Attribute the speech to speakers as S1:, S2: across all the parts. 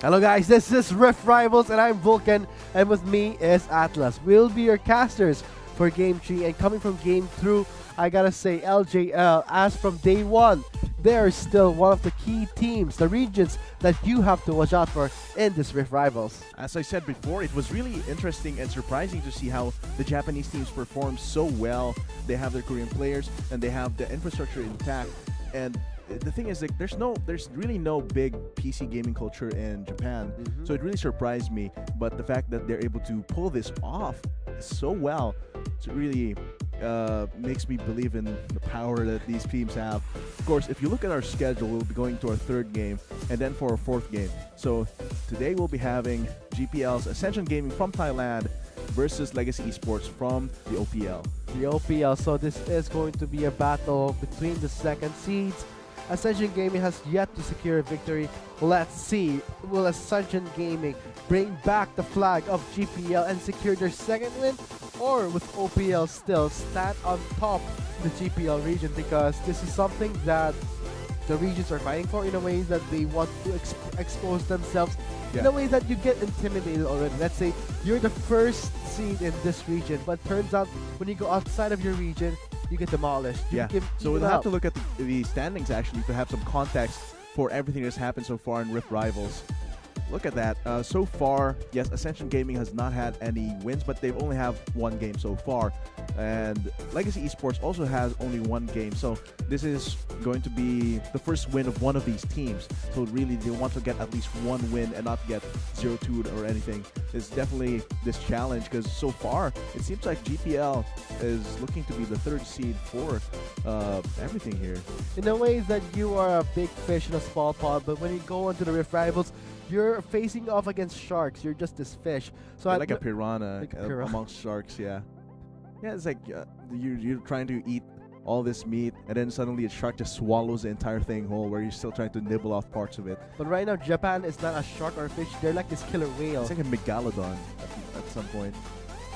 S1: Hello guys, this is Rift Rivals and I'm Vulcan, and with me is Atlas. We'll be your casters for Game 3, and coming from Game 2, I gotta say LJL, as from day one, they are still one of the key teams, the regions that you have to watch out for in this Rift Rivals.
S2: As I said before, it was really interesting and surprising to see how the Japanese teams perform so well. They have their Korean players and they have the infrastructure intact, and the thing is, like, there's really no big PC gaming culture in Japan, so it really surprised me. But the fact that they're able to pull this off so well, it really makes me believe in the power that these teams have. Of course, if you look at our schedule, we'll be going to our third game and then for our fourth game. So today we'll be having GPL's Ascension Gaming from Thailand versus Legacy Esports from the OPL.
S1: The OPL, so this is going to be a battle between the second seeds. Ascension Gaming has yet to secure a victory. Let's see, will Ascension Gaming bring back the flag of GPL and secure their second win? Or with OPL still stand on top of the GPL region, because this is something that the regions are fighting for in a way that they want to expose themselves, in a way that you get intimidated already. Let's say you're the first seed in this region, but turns out when you go outside of your region, you get demolished.
S2: So we'll have to look at the standings actually to have some context for everything that's happened so far in Rift Rivals. Look at that. So far, yes, Ascension Gaming has not had any wins, but they've only have one game so far. And Legacy Esports also has only one game. So this is going to be the first win of one of these teams. So really, they want to get at least one win and not get 0-2 or anything. It's definitely this challenge, because so far, it seems like GPL is looking to be the third seed for everything here.
S1: In a way that you are a big fish in a small pond, but when you go into the Rift Rivals, you're facing off against sharks. You're just this fish. So
S2: like a piranha, amongst sharks, yeah. Yeah, it's like you're trying to eat all this meat, and then suddenly a shark just swallows the entire thing whole, where you're still trying to nibble off parts of it.
S1: But right now, Japan is not a shark or a fish. They're like this killer whale.
S2: It's like a megalodon at some point.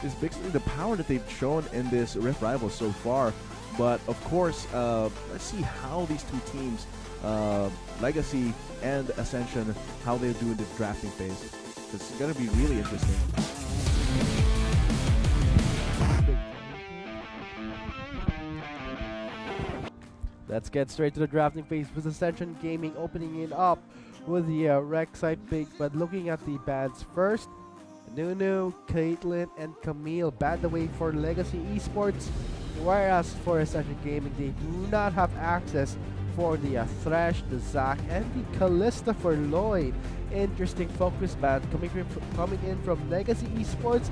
S2: It's basically the power that they've shown in this Rift Rivals so far. But of course, let's see how these two teams, Legacy and Ascension, how they do in the drafting phase. It's going to be really interesting.
S1: Let's get straight to the drafting phase with Ascension Gaming opening it up with the Rek'Sai pick. But looking at the bans first, Nunu, Caitlyn, and Camille banned away for Legacy Esports, whereas for Ascension Gaming, they do not have access for the Thresh, the Zac, and the Callista for Lloyd. Interesting focus ban coming in from Legacy Esports.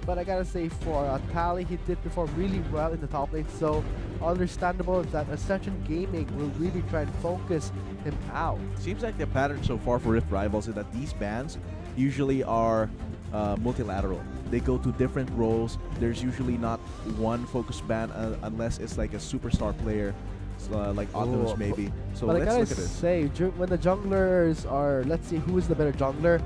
S1: But I gotta say, for Tally, he did perform really well in the top lane, so understandable that Ascension Gaming will really try and focus him out.
S2: Seems like the pattern so far for Rift Rivals is that these bans usually are multilateral. They go to different roles. There's usually not one focus ban unless it's like a superstar player, like Autos maybe. So
S1: but
S2: let's
S1: I
S2: look
S1: gotta
S2: at it.
S1: say, when the junglers are, let's see who is the better jungler,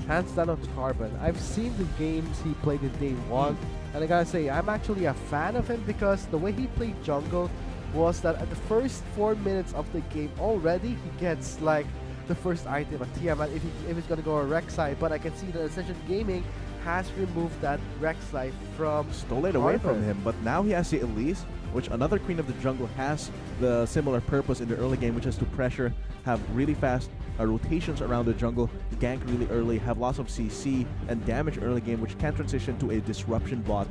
S1: hands down on Carbon. I've seen the games he played in day one, and I gotta say, I'm actually a fan of him, because the way he played jungle was that at the first 4 minutes of the game already, he gets like the first item, a Tiamat, if it's gonna go a Rek'Sai. But I can see that Ascension Gaming has removed that Rek'Sai from
S2: Stole it away from him, but now he has the Elise, which another Queen of the Jungle has the similar purpose in the early game, which is to pressure, have really fast rotations around the jungle, gank really early, have lots of CC and damage early game, which can transition to a disruption bot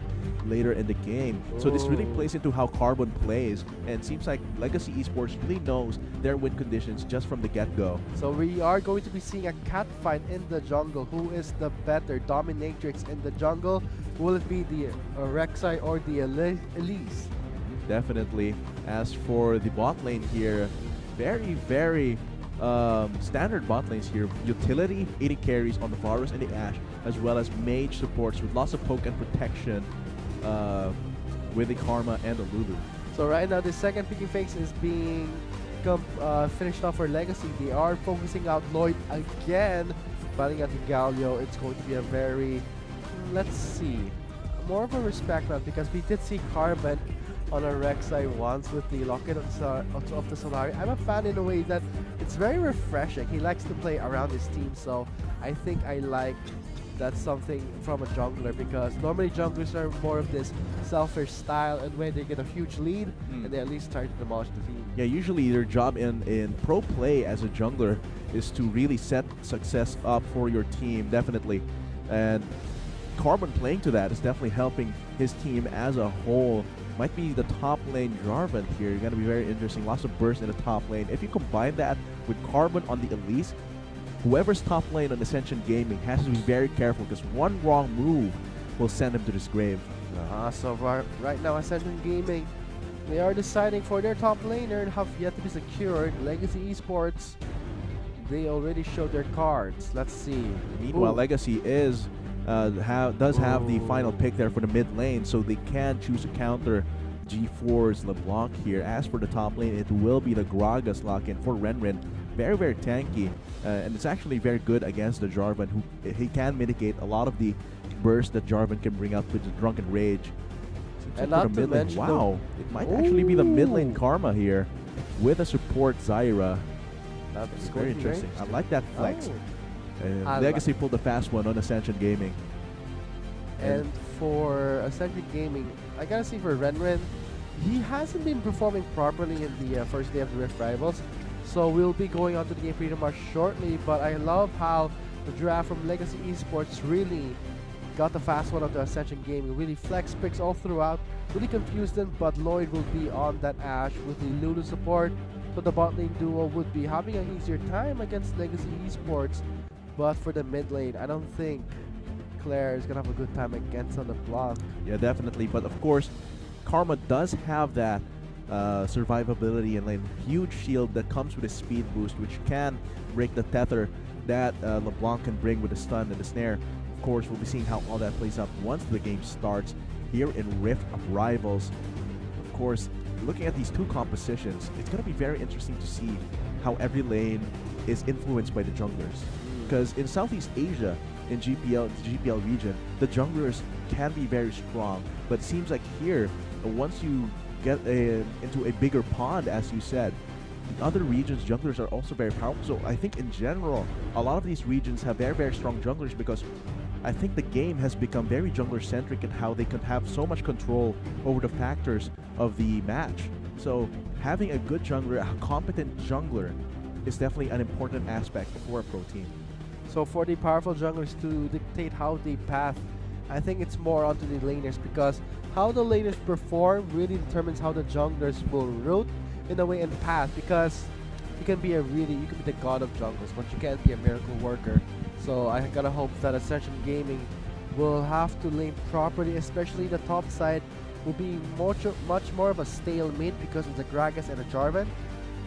S2: later in the game. So this really plays into how Carbon plays, and it seems like Legacy Esports really knows their win conditions just from the get-go.
S1: So we are going to be seeing a cat fight in the jungle. Who is the better dominatrix in the jungle? Will it be the Rek'Sai or the Elise?
S2: Definitely. As for the bot lane here, very standard bot lanes here. Utility, 80 carries on the Varus and the Ashe, as well as mage supports with lots of poke and protection with the Karma and the Lulu.
S1: So right now, the second picking phase is being finished off for Legacy. They are focusing out Lloyd again, batting out the Galio. It's going to be a very, let's see, more of a respect round, because we did see Carbon on a Rek'Sai once with the Locket of the Solari. I'm a fan in a way that it's very refreshing. He likes to play around his team, so I think I like that's something from a jungler, because normally junglers are more of this selfish style, and when they get a huge lead, and they at least try to demolish the team.
S2: Yeah, usually their job in pro play as a jungler is to really set success up for your team, definitely. And Carbon playing to that is definitely helping his team as a whole. Might be the top lane Jarvan here. You're going to be very interesting. Lots of burst in the top lane. If you combine that with Carbon on the Elise, whoever's top lane on Ascension Gaming has to be very careful, because one wrong move will send him to this grave.
S1: So right now, Ascension Gaming, they are deciding for their top laner and have yet to be secured. Legacy Esports, they already showed their cards. Let's see.
S2: Meanwhile, Legacy is does have the final pick there for the mid lane, so they can choose to counter G4's LeBlanc here. As for the top lane, it will be the Gragas lock-in for Renren. Very, very tanky, and it's actually very good against the Jarvan, who he can mitigate a lot of the burst that Jarvan can bring up with the Drunken Rage.
S1: And not to mention,
S2: wow, it might actually be the mid lane Karma here with a support Zyra.
S1: That's
S2: very interesting. I like that flex.
S1: I
S2: Legacy pulled the fast one on Ascension Gaming.
S1: And for Ascension Gaming, I gotta say for Renren, he hasn't been performing properly in the first day of the Rift Rivals. So we'll be going on to the game pretty much shortly, but I love how the draft from Legacy Esports really got the fast one of the Ascension Gaming. Really flex picks all throughout, really confused them, but Lloyd will be on that Ashe with the Lulu support. So the bot lane duo would be having an easier time against Legacy Esports. But for the mid lane, I don't think Claire is going to have a good time against on the block.
S2: Yeah, definitely. But of course, Karma does have that survivability and like huge shield that comes with a speed boost, which can break the tether that LeBlanc can bring with the stun and the snare. Of course, we'll be seeing how all that plays out once the game starts here in Rift Rivals. Of course, looking at these two compositions, it's going to be very interesting to see how every lane is influenced by the junglers. Because in Southeast Asia, in GPL, the GPL region, the junglers can be very strong. But it seems like here, once you get into a bigger pond, as you said, the other regions' junglers are also very powerful. So I think in general, a lot of these regions have very, very strong junglers, because I think the game has become very jungler-centric in how they can have so much control over the factors of the match. So having a good jungler, a competent jungler, is definitely an important aspect for a pro team.
S1: So for the powerful junglers to dictate how they path, I think it's more onto the laners, because how the laners perform really determines how the junglers will route in a way and path, because you can be the god of jungles, but you can't be a miracle worker. So I gotta hope that Ascension Gaming will have to lane properly, especially the top side will be much more of a stalemate because of the Gragas and the Jarvan.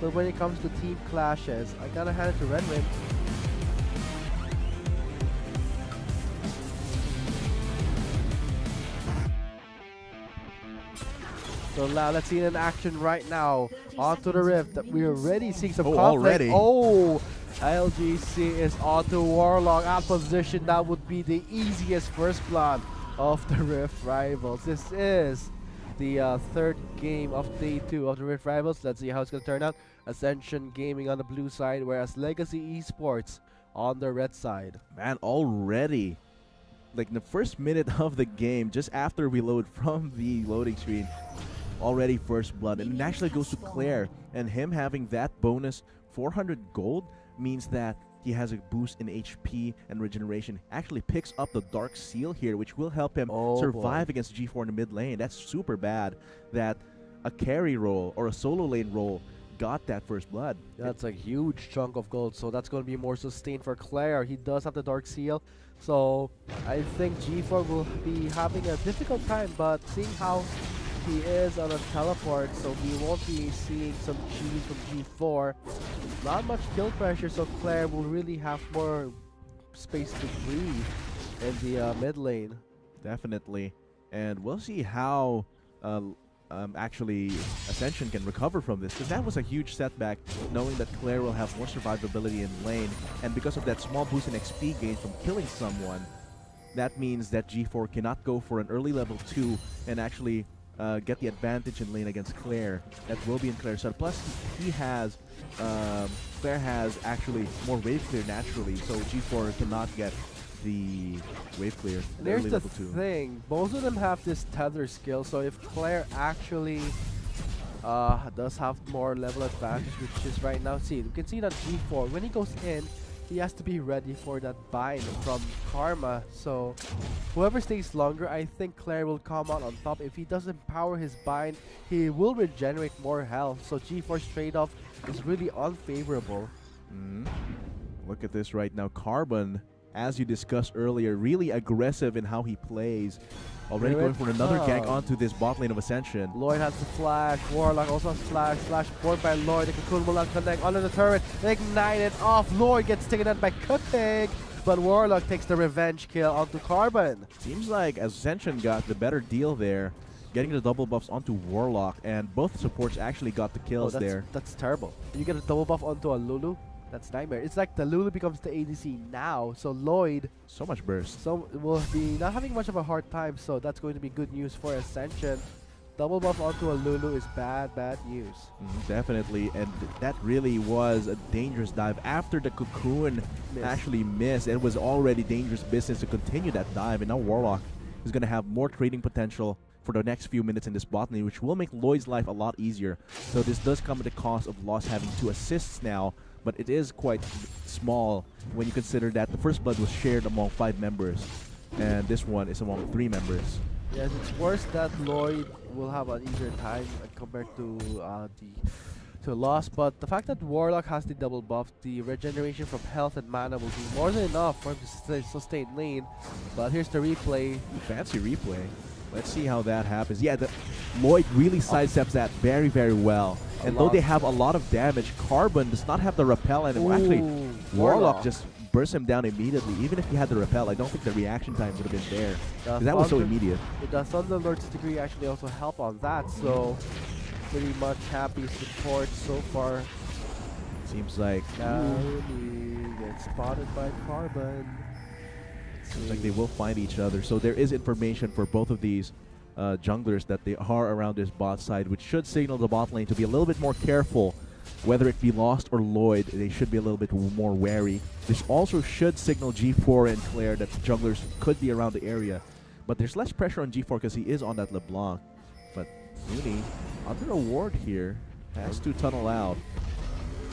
S1: But when it comes to team clashes, I gotta hand it to Renren. So now let's see it in action right now. Onto the Rift. We're already seeing some conflict.
S2: Already.
S1: Oh, LGC is onto Warlock at position. That would be the easiest first blood of the Rift Rivals. This is the third game of day 2 of the Rift Rivals. Let's see how it's going to turn out. Ascension Gaming on the blue side, whereas Legacy Esports on the red side.
S2: Man, already, like in the first minute of the game, just after we load from the loading screen, already first blood. And it actually goes to Claire, and him having that bonus 400 gold means that he has a boost in HP and regeneration. Actually picks up the Dark Seal here, which will help him survive against G4 in the mid lane. That's super bad that a carry role or a solo lane role got that first blood.
S1: That's a huge chunk of gold, so that's going to be more sustained for Claire. He does have the Dark Seal, so I think G4 will be having a difficult time, but seeing how he is on a teleport, so he won't be seeing some cheese from G4. Not much kill pressure, so Claire will really have more space to breathe in the mid lane.
S2: Definitely. And we'll see how actually Ascension can recover from this, because that was a huge setback, knowing that Claire will have more survivability in lane, and because of that small boost in XP gain from killing someone, that means that G4 cannot go for an early level 2 and actually get the advantage in lane against Claire. That will be in Claire's side. Plus, he has Claire has actually more wave clear naturally, so G4 cannot get the wave clear.
S1: There's the thing, both of them have this tether skill, so if Claire actually does have more level advantage, which is right now, see, you can see that G4, when he goes in, he has to be ready for that bind from Karma. So whoever stays longer, I think Claire will come out on top. If he doesn't power his bind, he will regenerate more health. So G4's trade-off is really unfavorable.
S2: Look at this right now. Carbon, as you discussed earlier, really aggressive in how he plays. Already going for another gank onto this bot lane of Ascension.
S1: Lloyd has the flash. Warlock also has flash. Flash poured by Lloyd. The cocoon will not connect under the turret. Ignited off. Lloyd gets taken out by Cupig. But Warlock takes the revenge kill onto Carbon.
S2: Seems like Ascension got the better deal there, getting the double buffs onto Warlock, and both supports actually got the kills there.
S1: That's terrible. You get a double buff onto a Lulu. That's nightmare. It's like the Lulu becomes the ADC now, so Lloyd
S2: so much burst.
S1: So will be not having much of a hard time. So that's going to be good news for Ascension. Double buff onto a Lulu is bad news.
S2: Definitely, and that really was a dangerous dive after the cocoon actually missed. It was already dangerous business to continue that dive, and now Warlock is going to have more trading potential for the next few minutes in this bot lane, which will make Lloyd's life a lot easier. So this does come at the cost of Lost having 2 assists now, but it is quite small when you consider that the first blood was shared among 5 members, and this one is among 3 members.
S1: Yes, it's worse that Lloyd will have an easier time compared to Lost, but the fact that Warlock has the double buff, the regeneration from health and mana will be more than enough for him to sustain lane. But here's the replay.
S2: Fancy replay. Let's see how that happens. Yeah, Lloyd really sidesteps that very, very well. And though they have a lot of damage, Carbon does not have the repel, and actually Warlock just bursts him down immediately. Even if he had the repel, I don't think the reaction time would have been there. That was so immediate.
S1: The Thunderlord's degree actually also help on that, so pretty much happy support so far.
S2: Seems like
S1: gets spotted by Carbon.
S2: Seems like they will find each other. So there is information for both of these junglers that they are around this bot side, which should signal the bot lane to be a little bit more careful. Whether it be Lost or Lloyd, they should be a little bit more wary. This also should signal G4 and Claire that junglers could be around the area. But there's less pressure on G4 because he is on that LeBlanc. But Mooney, under a ward here, has to tunnel out.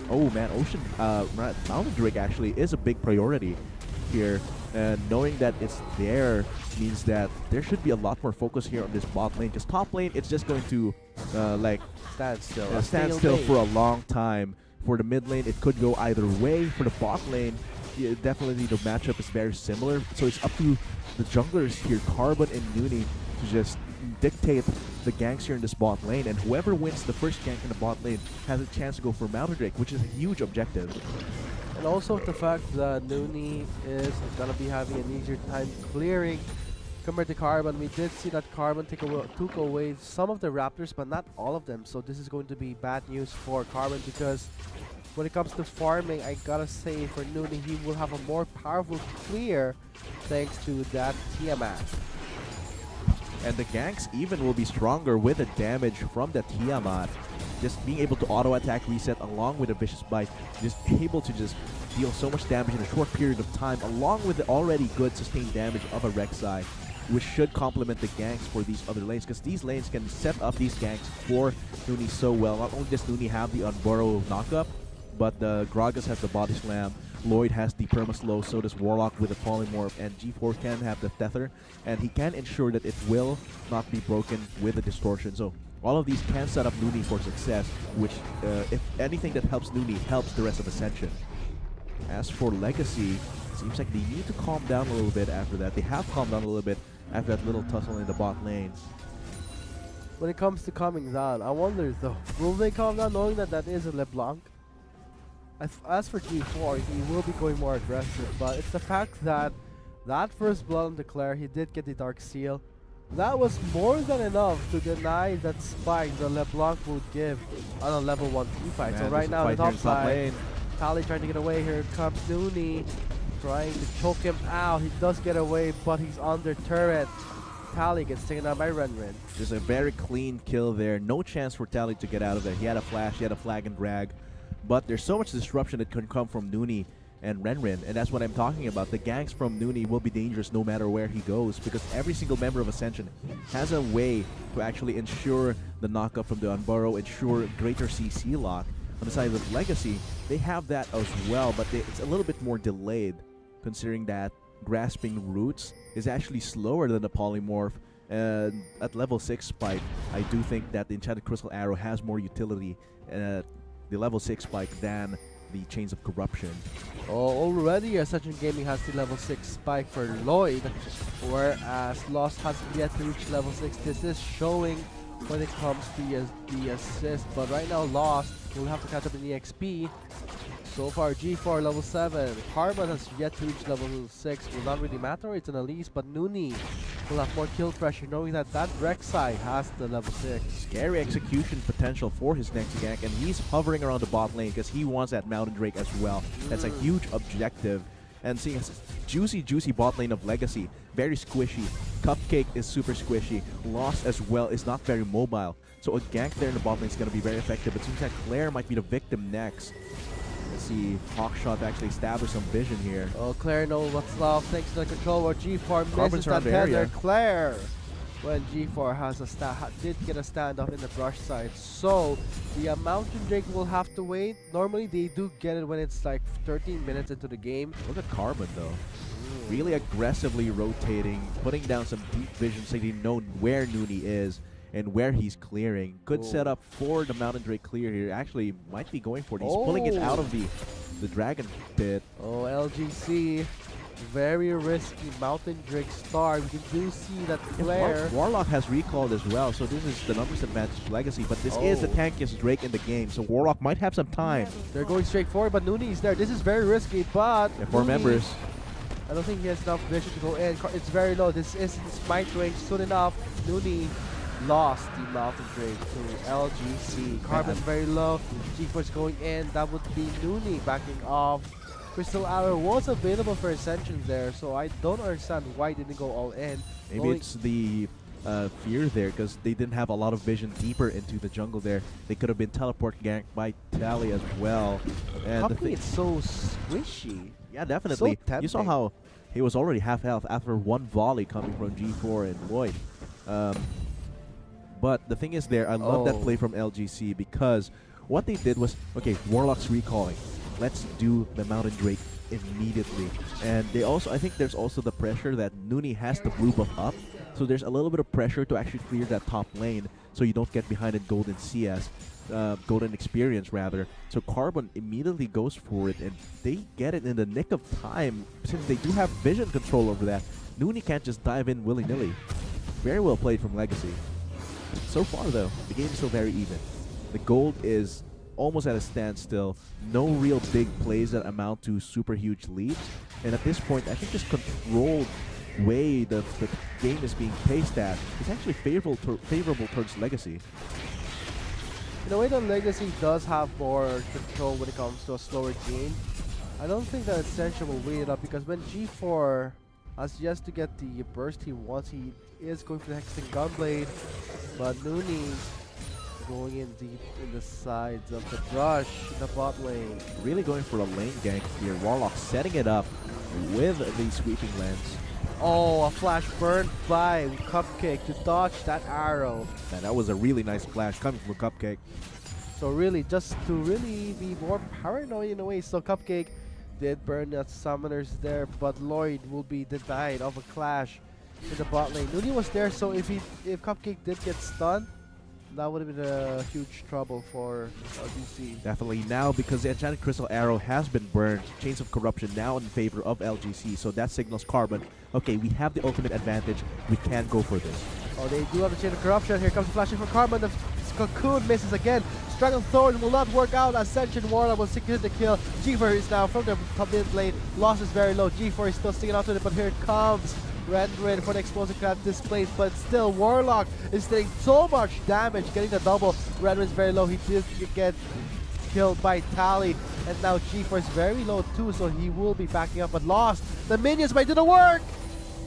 S2: Oh man, Ocean, Mountain Drake actually is a big priority here. And knowing that it's there means that there should be a lot more focus here on this bot lane. Because top lane, it's just going to stand still for a long time. For the mid lane, it could go either way. For the bot lane, definitely the matchup is very similar. So it's up to the junglers here, Carbon and Nooney, to just dictate the ganks here in this bot lane. And whoever wins the first gank in the bot lane has a chance to go for Mountain Drake, which is a huge objective.
S1: And also the fact that Nooney is going to be having an easier time clearing compared to Carbon. We did see that Carbon took away some of the Raptors, but not all of them. So this is going to be bad news for Carbon, because when it comes to farming, I gotta say for Nooney, he will have a more powerful clear thanks to that Tiamat.
S2: And the ganks even will be stronger with the damage from the Tiamat. Just being able to auto-attack reset along with a Vicious Bite, just able to just deal so much damage in a short period of time, along with the already good sustained damage of a Rek'Sai, which should complement the ganks for these other lanes, because these lanes can set up these ganks for Nooney so well. Not only does Nooney have the Unburrow knockup, but the Gragas has the Body Slam, Lloyd has the Permaslow, so does Warlock with the Polymorph, and G4 can have the Tether, and he can ensure that it will not be broken with the Distortion. So all of these can set up Nooney for success, which, if anything that helps Nooney, helps the rest of Ascension. As for Legacy, seems like they need to calm down a little bit after that. They have calmed down a little bit after that little tussle in the bot lane.
S1: When it comes to calming down, I wonder though, will they calm down knowing that that is a LeBlanc? As for G4, he will be going more aggressive, but it's the fact that that first blood on the Claire, he did get the Dark Seal. That was more than enough to deny that spike the LeBlanc would give on a level 1 teamfight.
S2: Man,
S1: so right now, the top side,
S2: lane.
S1: Tali trying to get away. Here comes Nooney, trying to choke him out. He does get away, but he's under turret. Tally gets taken out by Renren.
S2: Just a very clean kill there. No chance for Tally to get out of there. He had a flash, he had a flag and drag. But there's so much disruption that can come from Nooney and Renren, and that's what I'm talking about. The ganks from Nooney will be dangerous no matter where he goes, because every single member of Ascension has a way to actually ensure the knockup from the Unburrow, ensure greater CC lock. On the side of Legacy, they have that as well, but it's a little bit more delayed, considering that Grasping Roots is actually slower than the Polymorph. And at level 6 Spike, I do think that the Enchanted Crystal Arrow has more utility at the level 6 Spike than the Chains of Corruption.
S1: Oh, already Ascension Gaming has the level 6 Spike for Lloyd, whereas Lost has yet to reach level 6. This is showing when it comes to the assist, but right now Lost will have to catch up in the XP. So far, G4 level 7. Carbon has yet to reach level 6. Will not really matter, it's an Elise, but Nooney will have more kill pressure, knowing that Rek'Sai has the level 6.
S2: Scary execution potential for his next gank, and he's hovering around the bot lane because he wants that Mountain Drake as well. That's a huge objective. And seeing a juicy bot lane of Legacy, very squishy. Cupcake is super squishy. Lost as well is not very mobile. So a gank there in the bot lane is going to be very effective. It seems like Claire might be the victim next. Let's see, Hawkshot actually establish some vision here.
S1: Oh, Claire knows what's up thanks to the control where G4 misses
S2: Carbon's
S1: that
S2: around the
S1: tether.
S2: area.
S1: Claire, when G4 has a did get a standoff in the brush side. So the Mountain Drake will have to wait. Normally they do get it when it's like 13 minutes into the game.
S2: Look at Carbon though. Really aggressively rotating, putting down some deep vision so they know where Nooney is and where he's clearing. Good setup for the Mountain Drake clear here. Actually, might be going for it. He's pulling it out of the Dragon Pit.
S1: Oh, LGC. Very risky Mountain Drake star. We do see that Claire.
S2: Warlock has recalled as well, so this is the numbers advantage to Legacy, but this is the tankiest Drake in the game, so Warlock might have some time.
S1: They're going straight forward, but Nooney is there. This is very risky, but
S2: Yeah, 4 members.
S1: I don't think he has enough vision to go in. It's very low. This is his smite range. Soon enough, Nooney lost the Mountain Drake to LGC. Carbon's very low. G-Force going in. That would be Nooney backing off. Crystal Arrow was available for Ascension there, so I don't understand why they didn't go all in.
S2: Maybe it's the fear there, because they didn't have a lot of vision deeper into the jungle there. They could have been teleport ganked by Tally as well. And
S1: it's so squishy.
S2: Yeah, definitely.
S1: So
S2: you saw how he was already half health after one volley coming from G4 and Lloyd. But the thing is there, I love that play from LGC, because what they did was, okay, Warlock's recalling. Let's do the Mountain Drake immediately. And they also, I think there's also the pressure that Nooney has the blue buff up. So there's a little bit of pressure to actually clear that top lane so you don't get behind in golden CS. Golden experience rather. So Carbon immediately goes for it, and they get it in the nick of time since they do have vision control over that. Nooney can't just dive in willy-nilly. Very well played from Legacy. So far though, the game is still very even. The gold is almost at a standstill. No real big plays that amount to super huge leads. And at this point, I think this controlled way the game is being paced at is actually favorable towards Legacy.
S1: In a way, the Legacy does have more control when it comes to a slower game. I don't think that Ascension will win it up, because when G4 has yet to get the burst he wants, he is going for the Hexing Gunblade, but Nooney going in deep in the sides of the brush in the bot lane.
S2: Really going for a lane gank here. Warlock setting it up with the sweeping lens.
S1: Oh, a flash burned by Cupcake to dodge that arrow.
S2: Man, that was a really nice flash coming from Cupcake.
S1: So really, just to really be more paranoid in a way. So Cupcake did burn the summoners there, but Lloyd will be denied of a clash in the bot lane. Nooney was there, so if Cupcake did get stunned, that would have been a huge trouble for LGC.
S2: Definitely now, because the Enchanted Crystal Arrow has been burned. Chains of Corruption now in favor of LGC, so that signals Carbon. Okay, we have the ultimate advantage. We can go for this.
S1: Oh, they do have the Chain of Corruption. Here comes the flashing for Carbon. The Cocoon misses again. Dragon Thorn will not work out. Ascension Warlock will secure the kill. G4 is now from the top mid lane. Loss is very low. G4 is still sticking out to it, but here it comes. Renren for the explosive craft displays, but still Warlock is doing so much damage, getting the double. Renren's very low. He did get killed by Tally, and now G4 is very low too, so he will be backing up, but lost. The minions might do the work.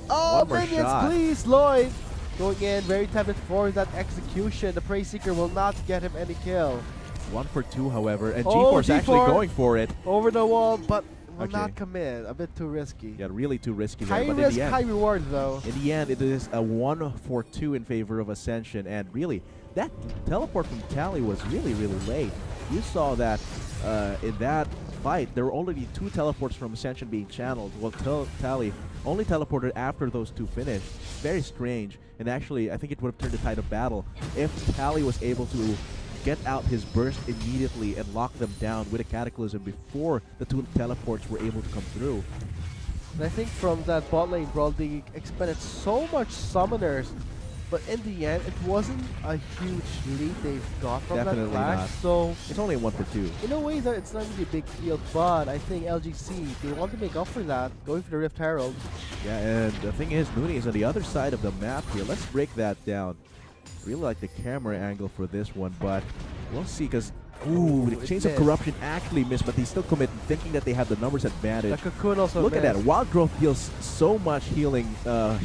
S1: Oh, minions, please, Lloyd. Going in, very tempted for that execution. The Prey Seeker will not get him any kill.
S2: 1 for 2, however, and
S1: Oh,
S2: G4's actually
S1: G4
S2: going for it.
S1: Over the wall, but will
S2: Okay.
S1: not commit. A bit too risky.
S2: Yeah, really too risky there.
S1: High
S2: But
S1: risk,
S2: in the end,
S1: high reward though.
S2: in the end, it is a 1 for 2 in favor of Ascension, and really, that teleport from Tally was really, really late. You saw that in that fight, there were already 2 teleports from Ascension being channeled, while Tally only teleported after those 2 finished. Very strange, and actually, I think it would have turned the tide of battle if Tally was able to get out his burst immediately and lock them down with a Cataclysm before the 2 teleports were able to come through.
S1: And I think from that bot lane brawl, they expended so much summoners, but in the end, it wasn't a huge lead they've got from
S2: Definitely
S1: that clash.
S2: not.
S1: So
S2: It's only a 1 for 2.
S1: in a way, that it's not really a big deal, but I think LGC, they want to make up for that, going for the Rift Herald.
S2: Yeah, and the thing is, Mooney is on the other side of the map here. Let's break that down. Really like the camera angle for this one, but we'll see, because the
S1: it
S2: Chains of
S1: missed.
S2: Corruption actually missed, but they still commit, thinking that they have the numbers
S1: The
S2: advantage.
S1: Cocoon also
S2: Look at
S1: missed.
S2: that. Wild Growth deals so much healing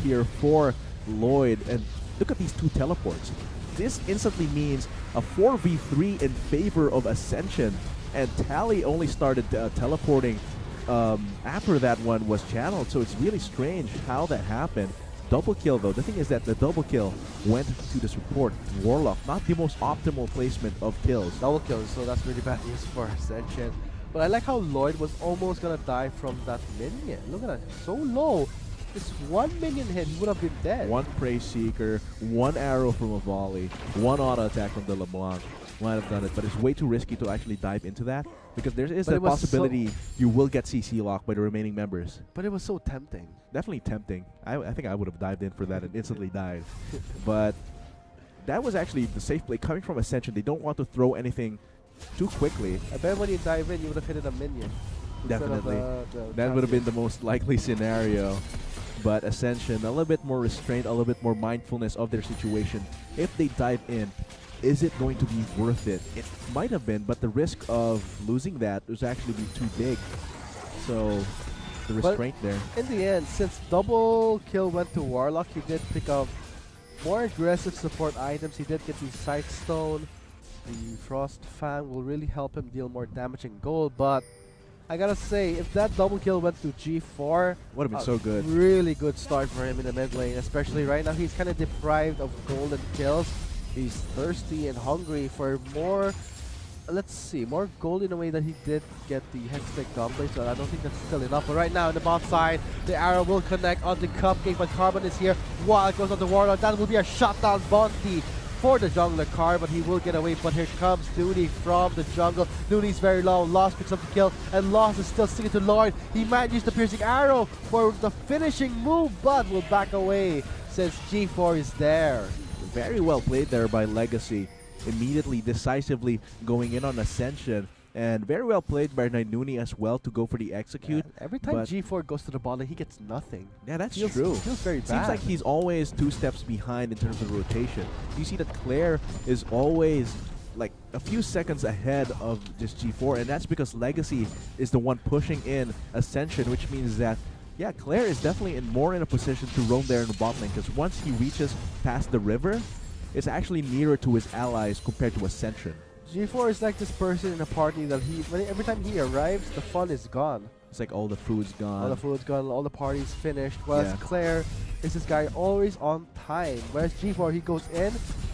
S2: here for Lloyd, and look at these 2 teleports. This instantly means a 4v3 in favor of Ascension, and Tally only started teleporting after that one was channeled, so it's really strange how that happened. Double kill though. The thing is that the double kill went to the support Warlock, not the most optimal placement of kills.
S1: Double kills, so that's really bad news for Ascension. But I like how Lloyd was almost gonna die from that minion. Look at that, so low. Just 1 minion hit, he would have been dead.
S2: 1 Prey Seeker, 1 arrow from a volley, 1 auto attack from the LeBlanc. Might have done it, but it's way too risky to actually dive into that, because there is
S1: But
S2: a
S1: it was
S2: possibility you will get CC locked by the remaining members.
S1: But it was so tempting.
S2: Definitely tempting. I think I would have dived in for that and instantly died. But that was actually the safe play coming from Ascension. They don't want to throw anything too quickly.
S1: I bet when you dive in, you would have hit a minion. instead of
S2: Definitely.
S1: the
S2: That would have been
S1: champion.
S2: the most likely scenario. But Ascension, a little bit more restraint, a little bit more mindfulness of their situation. If they dive in, is it going to be worth it? It might have been, but the risk of losing that was actually be too big. So, the
S1: But
S2: restraint there.
S1: in the end, since double kill went to Warlock, he did pick up more aggressive support items. He did get the Sight Stone. The Frost Fang will really help him deal more damage in gold, but I gotta say, if that double kill went to G4,
S2: Would have been so good.
S1: really good start for him in the mid lane, especially right now. He's kind of deprived of golden kills. He's thirsty and hungry for more, let's see, more gold in a way that he did get the Hextech Gunblade, so I don't think that's still enough. But right now, in the bot side, the arrow will connect on the Cupcake, but Carbon is here. While it goes on the Warlord, that will be a shutdown bounty for the jungler Carbon. He will get away, but here comes Dooney from the jungle. Dooney's very low. Lost picks up the kill, and Lost is still sticking to Lloyd. He might use the piercing arrow for the finishing move, but will back away since G4 is there.
S2: Very well played there by Legacy. Immediately, decisively going in on Ascension. And very well played by Nainuni as well to go for the execute.
S1: Yeah, every time
S2: but
S1: G4 goes to the bottom, he gets nothing.
S2: Yeah, that's
S1: Feels,
S2: true.
S1: Feels very bad.
S2: Seems like he's always 2 steps behind in terms of rotation. You see that Claire is always like a few seconds ahead of this G4, and that's because Legacy is the one pushing in Ascension, which means that, yeah, Claire is definitely more in a position to roam there in the bot lane, because once he reaches past the river, it's actually nearer to his allies compared to Ascension.
S1: G4 is like this person in a party that every time he arrives, the fun is gone.
S2: It's like all the food's gone.
S1: All the food's gone, all the party's finished. Whereas
S2: Yeah.
S1: Claire is this guy always on time. Whereas G4, he goes in,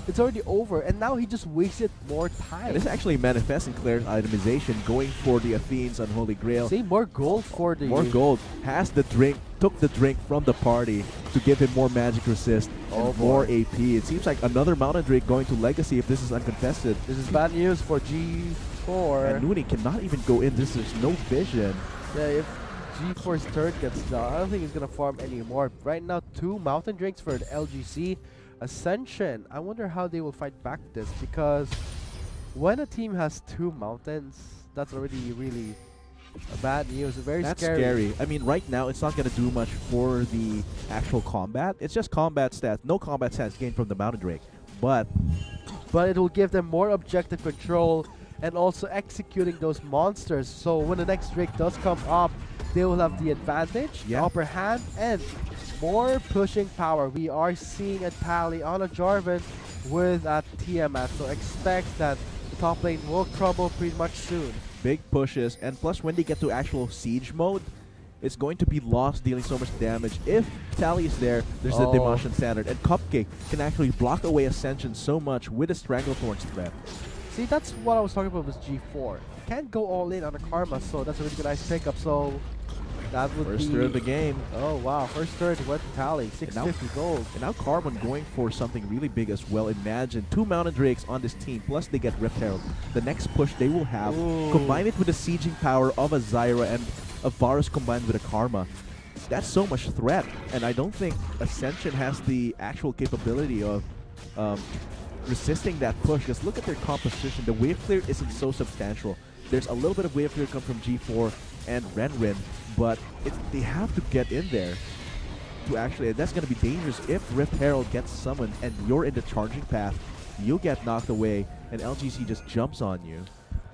S1: it's already over, and now he just wasted more time.
S2: And this actually manifests in Claire's itemization, going for the Athene's Unholy Grail.
S1: See, more gold for the...
S2: More gold. Has the drink, took the drink from the party to give him more magic resist
S1: Oh
S2: and more
S1: boy.
S2: AP. It seems like another Mountain Drake going to Legacy if this is uncontested.
S1: This is bad news for G4.
S2: And Nooney cannot even go in. There's no vision.
S1: Yeah, if G4's turret gets down, I don't think he's gonna farm anymore. Right now, 2 Mountain Drakes for the LGC. Ascension, I wonder how they will fight back this, because when a team has 2 mountains, that's already really bad news. Very
S2: That's
S1: scary.
S2: scary. I mean, right now, it's not going to do much for the actual combat. It's just combat stats. No combat stats gained from the Mountain Drake. But
S1: But it will give them more objective control and also executing those monsters. So when the next Drake does come up, they will have the advantage, the
S2: Yeah.
S1: upper hand, and more pushing power. We are seeing a tally on a Jarvan with a TMS, so expect that the top lane will crumble pretty much soon.
S2: Big pushes, and plus when they get to actual siege mode, it's going to be lost dealing so much damage. If Tally is there, there's the Demolition Standard, and Cupcake can actually block away Ascension so much with a Stranglethorn's threat.
S1: See, that's what I was talking about with G4. Can't go all in on a Karma, so that's a really good nice pickup. So that would
S2: First
S1: be
S2: third of the game.
S1: Oh wow, first third went to Tally, 650 gold.
S2: And now Carbon going for something really big as well. Imagine 2 Mountain Drakes on this team, plus they get Rift Herald. The next push they will have, combine it with the sieging power of a Zyra and a Varus combined with a Karma. That's so much threat, and I don't think Ascension has the actual capability of resisting that push, because look at their composition. The wave clear isn't so substantial. There's a little bit of wave clear come from G4 and Renrin, but they have to get in there to actually, that's going to be dangerous. If Rift Herald gets summoned and you're in the charging path, you'll get knocked away and LGC just jumps on you.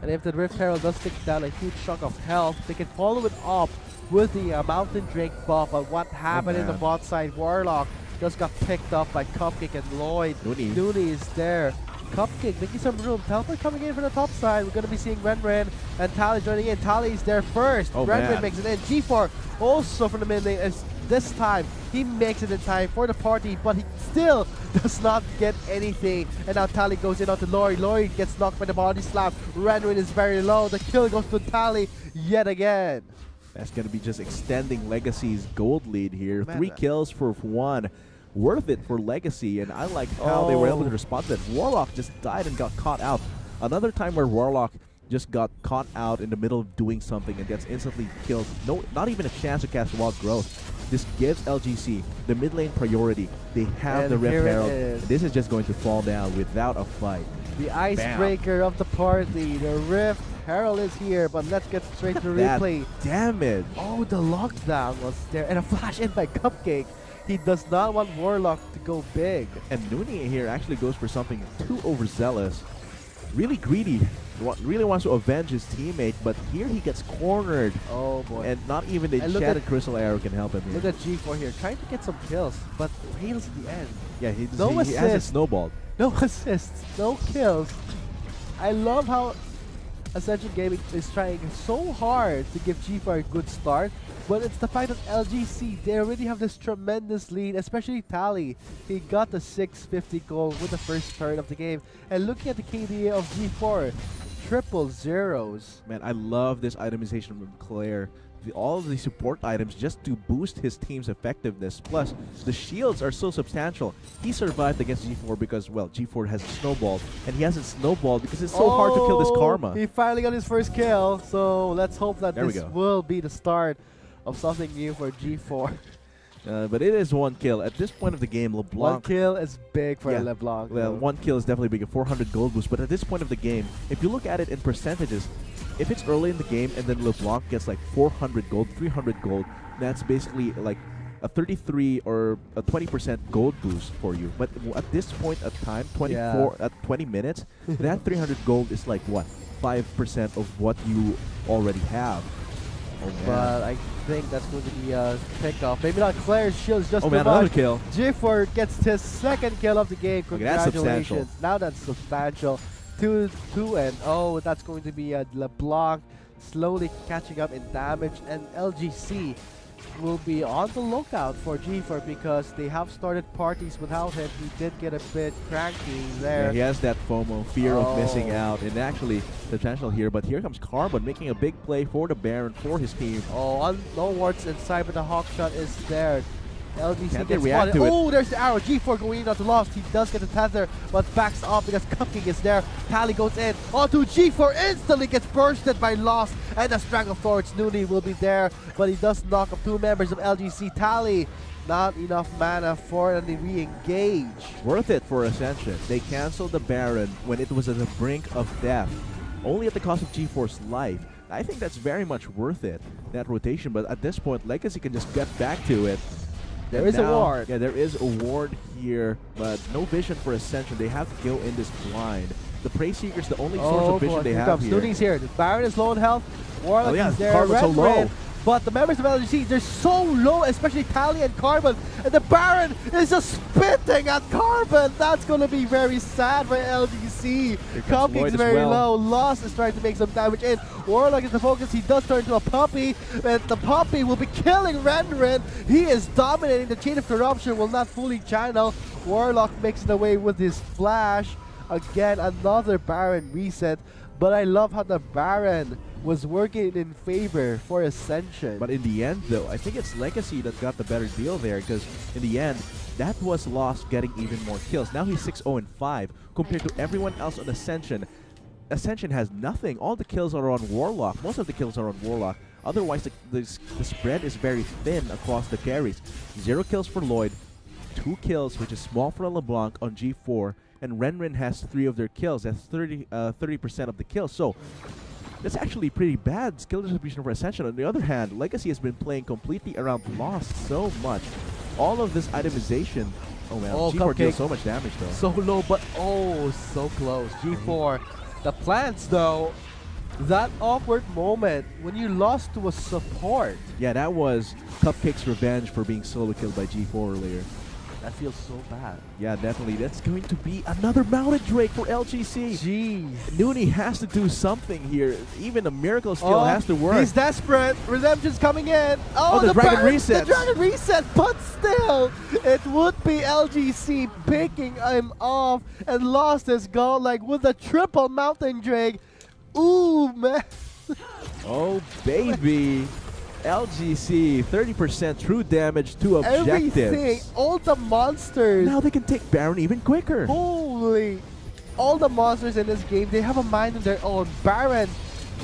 S1: And if the Rift Herald does take down a huge chunk of health, they can follow it up with the Mountain Drake buff. But what happened in the bot side, Warlock just got picked up by Cupcake and Lloyd. Nooney is there. Cupcake making some room. Teleport coming in from the top side. We're going to be seeing Renren and Tally joining in. Tally is there first. Renren makes it in. G4 also from the mid lane. This time he makes it in time for the party, but he still does not get anything. And now Tally goes in onto Lori. Lori gets knocked by the body slam. Renren is very low. The kill goes to Tally yet again.
S2: That's going to be just extending Legacy's gold lead here. 3 kills for 1. Worth it for Legacy, and I like how they were able to respond to that. Warlock just died and got caught out. Another time where Warlock just got caught out in the middle of doing something and gets instantly killed. No, not even a chance to cast Wild Growth. This gives LGC the mid lane priority. They have the Rift Herald. This is just going to fall down without a fight.
S1: The icebreaker of the party, the Rift Herald is here, but let's get straight to replay.
S2: Damage.
S1: Oh, the lockdown was there, and a flash in by Cupcake. He does not want Warlock to go big.
S2: And Nooney here actually goes for something too overzealous. Really greedy. Really wants to avenge his teammate, but here he gets cornered.
S1: Oh boy.
S2: And not even the enchanted crystal arrow can help him here.
S1: Look at G4 here, trying to get some kills, but fails in the end.
S2: Yeah, he has it snowballed.
S1: No assists, no kills. I love how Ascension Gaming is trying so hard to give G4 a good start, but it's the fact that LGC, they already have this tremendous lead, especially Tally. He got the 650 goal with the first third of the game. And looking at the KDA of G4, triple zeros.
S2: Man, I love this itemization from Claire. All of the support items just to boost his team's effectiveness. Plus, the shields are so substantial. He survived against G4 because, well, G4 has snowballed, and he hasn't snowballed because it's so hard to kill this Karma.
S1: He finally got his first kill, so let's hope that this will be the start of something new for G4.
S2: But it is 1 kill. At this point of the game, LeBlanc...
S1: 1 kill is big for LeBlanc.
S2: Well, 1 kill is definitely big, a 400 gold boost. But at this point of the game, if you look at it in percentages, if it's early in the game and then LeBlanc gets like 400 gold, 300 gold, that's basically like a 33 or a 20% gold boost for you. But at this point of time, 20 minutes, that 300 gold is like what? 5% of what you already have. Oh,
S1: but I think that's going to be a pickoff. Maybe not. Claire's shield is just too
S2: another
S1: much.
S2: kill.
S1: G4 gets his second kill of the game. Congratulations.
S2: That's substantial.
S1: Now that's substantial. 2-2, and that's going to be LeBlanc slowly catching up in damage, and LGC will be on the lookout for G4 because they have started parties without him. He did get a bit cranky there.
S2: Yeah, he has that FOMO, fear of missing out, and actually substantial here. But here comes Carbon making a big play for the Baron, for his team.
S1: No wards inside, but the hawk shot is there. LGC gets
S2: react to it.
S1: Oh, there's the arrow. G4 going in onto Lost. He does get the tether, but backs up because Cupcake is there. Tally goes in onto G4. Instantly gets bursted by Lost, and the Stranglethorns. Nooney will be there, but he does knock up 2 members of LGC. Tally, not enough mana for the re-engage.
S2: Worth it for Ascension. They canceled the Baron when it was at the brink of death, only at the cost of G4's life. I think that's very much worth it, that rotation, but at this point, Legacy can just get back to it.
S1: There is a ward.
S2: Yeah, there is a ward here, but no vision for Ascension. They have to go in this blind. The Prey Seeker is the only source of vision they have here.
S1: Nooney's here. The Baron is low on health. Warlock is there.
S2: Carbon's so low.
S1: But the members of LGC, they're so low, especially Tally and Carbon. And the Baron is just spitting at Carbon. That's going to be very sad for LGC. Copy is very low. Lost is trying to make some damage in. Warlock is the focus. He does turn into a puppy. And the puppy will be killing Renren. He is dominating. The Chain of Corruption will not fully channel. Warlock makes it away with his flash. Again, another Baron reset. But I love how the Baron was working in favor for Ascension.
S2: But in the end, though, I think it's Legacy that got the better deal there, because in the end, that was Lost getting even more kills. Now he's 6-0-5 compared to everyone else on Ascension. Ascension has nothing. All the kills are on Warlock. Most of the kills are on Warlock. Otherwise, the spread is very thin across the carries. 0 kills for Lloyd, 2 kills, which is small for LeBlanc on G4, and Renren has 3 of their kills. That's 30% of the kills. So that's actually pretty bad skill distribution for Ascension. On the other hand, Legacy has been playing completely around Lost so much. All of this itemization. Oh man, G4 deals so much damage though.
S1: So low, but oh, so close. G4. The plants though, that awkward moment when you lost to a support.
S2: Yeah, that was Cupcake's revenge for being solo killed by G4 earlier.
S1: That feels so bad.
S2: Yeah, definitely. That's going to be another Mounted Drake for LGC.
S1: Jeez.
S2: Nooney has to do something here. Even a Miracle Steal has to work.
S1: He's desperate. Redemption's coming in.
S2: Oh, the Dragon resets.
S1: The Dragon reset, but still, it would be LGC picking him off and lost his goal like with a triple Mountain Drake. Ooh, man.
S2: Oh, baby. LGC, 30% true damage to objectives.
S1: Everything, all the monsters.
S2: Now they can take Baron even quicker.
S1: Holy. All the monsters in this game, they have a mind of their own. Baron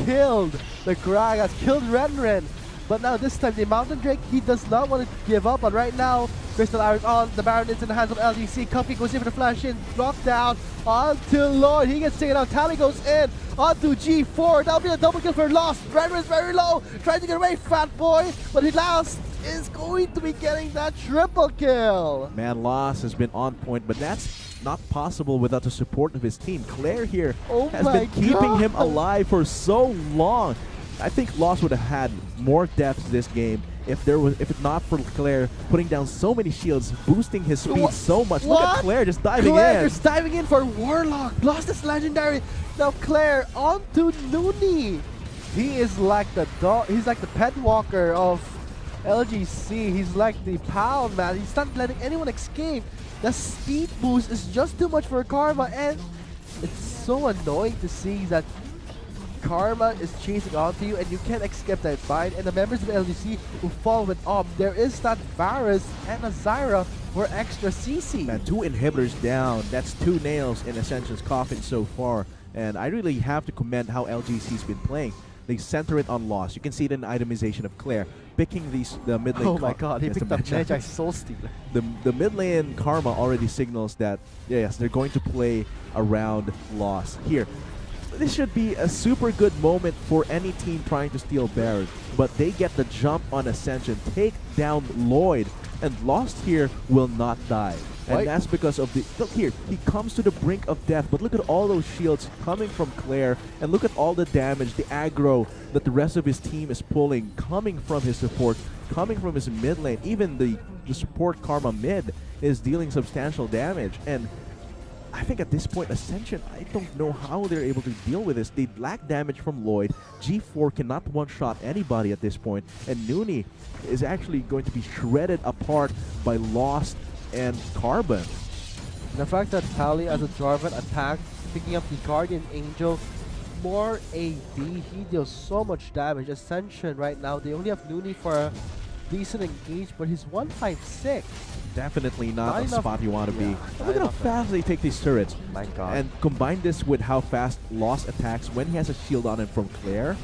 S1: killed the Gragas, killed Renren. But now this time, the Mountain Drake, he does not want to give up. And right now, Crystal Iris on. The Baron is in the hands of LGC. Cuppy goes in for the flash in. Knocked down onto Lloyd. He gets taken out. Tally goes in onto G4. That'll be a double kill for Lost. Renren is very low. Trying to get away, Fat Boy. But he Lost is going to be getting that triple kill.
S2: Man, Lost has been on point, but that's not possible without the support of his team. Claire here has been keeping him alive for so long. I think Lost would have had more depth this game if it's not for Claire putting down so many shields, boosting his speed so much. Look at Claire just diving in.
S1: Claire just diving in for Warlock. Lost is legendary. Now Claire onto Nooney. He is like the dog. He's like the pet walker of LGC. He's like the pound man. He's not letting anyone escape. The speed boost is just too much for Karma, and it's so annoying to see that Karma is chasing onto you and you can't escape that bind, and the members of LGC who fall with there is that Varus and a Zyra for extra CC.
S2: Man, 2 inhibitors down. That's 2 nails in Ascension's coffin so far, and I really have to commend how LGC's been playing. They center it on Lost. You can see it in the itemization of Claire picking the mid lane.
S1: Oh my god, he picked up Magi Soul Stealer.
S2: The mid lane Karma already signals that yes, they're going to play around Lost here. This should be a super good moment for any team trying to steal Baron, but they get the jump on Ascension, take down Lloyd, and Lost here will not die. And that's because of the... Look here, he comes to the brink of death, but look at all those shields coming from Claire, and look at all the damage, the aggro that the rest of his team is pulling, coming from his support, coming from his mid lane. Even the support Karma mid is dealing substantial damage, and I think at this point, Ascension, I don't know how they're able to deal with this. They lack damage from Lloyd. G4 cannot one-shot anybody at this point. And Nooney is actually going to be shredded apart by Lost and Carbon.
S1: The fact that Tally as a Jarvan attacked, picking up the Guardian Angel, more AD, he deals so much damage. Ascension right now, they only have Nooney for a decent engage, but he's 156.
S2: Definitely not a spot you want to be. And look at how fast they take these turrets.
S1: My god.
S2: And combine this with how fast Lost attacks when he has a shield on him from Claire.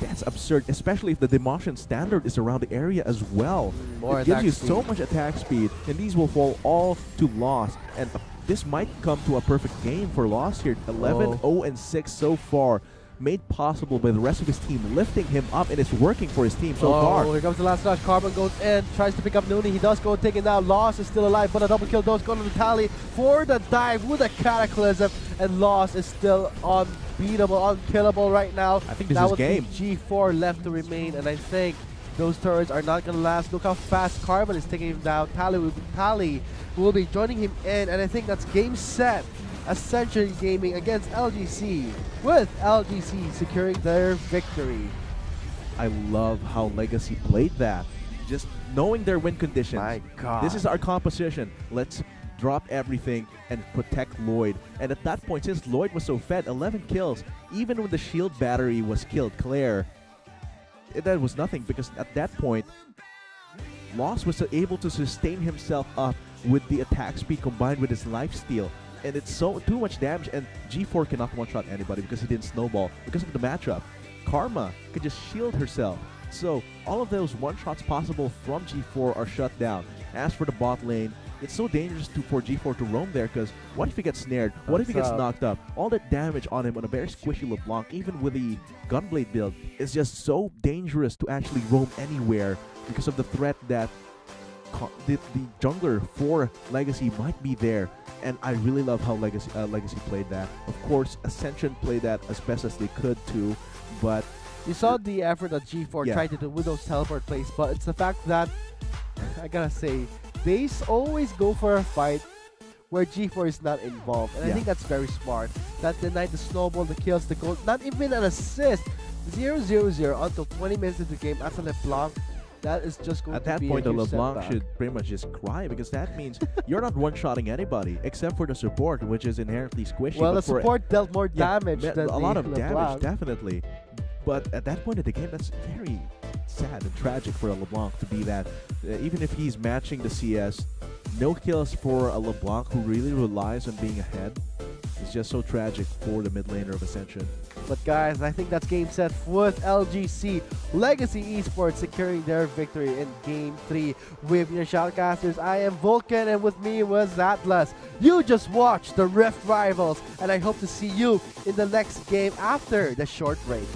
S2: That's absurd, especially if the Demolition Standard is around the area as well. It gives you so much attack speed, and these will fall all to Lost. And this might come to a perfect game for Lost here. 11-0-6 so far. made possible by the rest of his team lifting him up, and it's working for his team so far.
S1: Here comes the last touch. Carbon goes in, tries to pick up Nooney. He does go take it down. Loss is still alive, but a double kill does go to the tally for the dive with a Cataclysm, and Loss is still unbeatable, unkillable right now.
S2: I think this is game.
S1: G4 left to remain, and I think those turrets are not going to last. Look how fast Carbon is taking him down. Tally will be joining him in, and I think that's game set. Ascension Gaming against LGC, with LGC securing their victory.
S2: I love how Legacy played that. Just knowing their win conditions.
S1: My God.
S2: This is our composition. Let's drop everything and protect Lloyd. And at that point, since Lloyd was so fed, 11 kills, even when the shield battery was killed, Claire, that was nothing, because at that point, Lost was able to sustain himself up with the attack speed combined with his lifesteal. And it's so too much damage, and G4 cannot one-shot anybody because he didn't snowball because of the matchup. Karma can just shield herself. So all of those one-shots possible from G4 are shut down. As for the bot lane, it's so dangerous for G4 to roam there, because what if he gets snared? What if he gets knocked up? All that damage on him on a very squishy LeBlanc, even with the Gunblade build, is just so dangerous to actually roam anywhere because of the threat that the jungler for Legacy might be there. And I really love how Legacy played that. Of course, Ascension played that as best as they could too, but
S1: you saw the effort that G4 tried to do with those teleport plays, but it's the fact that, I gotta say, they always go for a fight where G4 is not involved. And I think that's very smart. That denied the snowball, the kills, the goal, not even an assist. 0-0-0 until 20 minutes into the game as a LeBlanc. That is just going
S2: at
S1: to
S2: that
S1: be
S2: point,
S1: a
S2: the
S1: huge
S2: LeBlanc
S1: setback.
S2: should pretty much just cry, because that means you're not one-shotting anybody except for the support, which is inherently squishy.
S1: Well,
S2: but
S1: the support dealt more damage than
S2: a lot of
S1: LeBlanc.
S2: damage, definitely. But at that point in the game, that's very sad and tragic for a LeBlanc to be that. Even if he's matching the CS, no kills for a LeBlanc who really relies on being ahead. It's just so tragic for the mid laner of Ascension.
S1: But guys, I think that's game set with LGC. Legacy Esports securing their victory in Game 3. With your shoutcasters, I am Vulcan, and with me was Atlas. You just watched the Rift Rivals, and I hope to see you in the next game after the short break.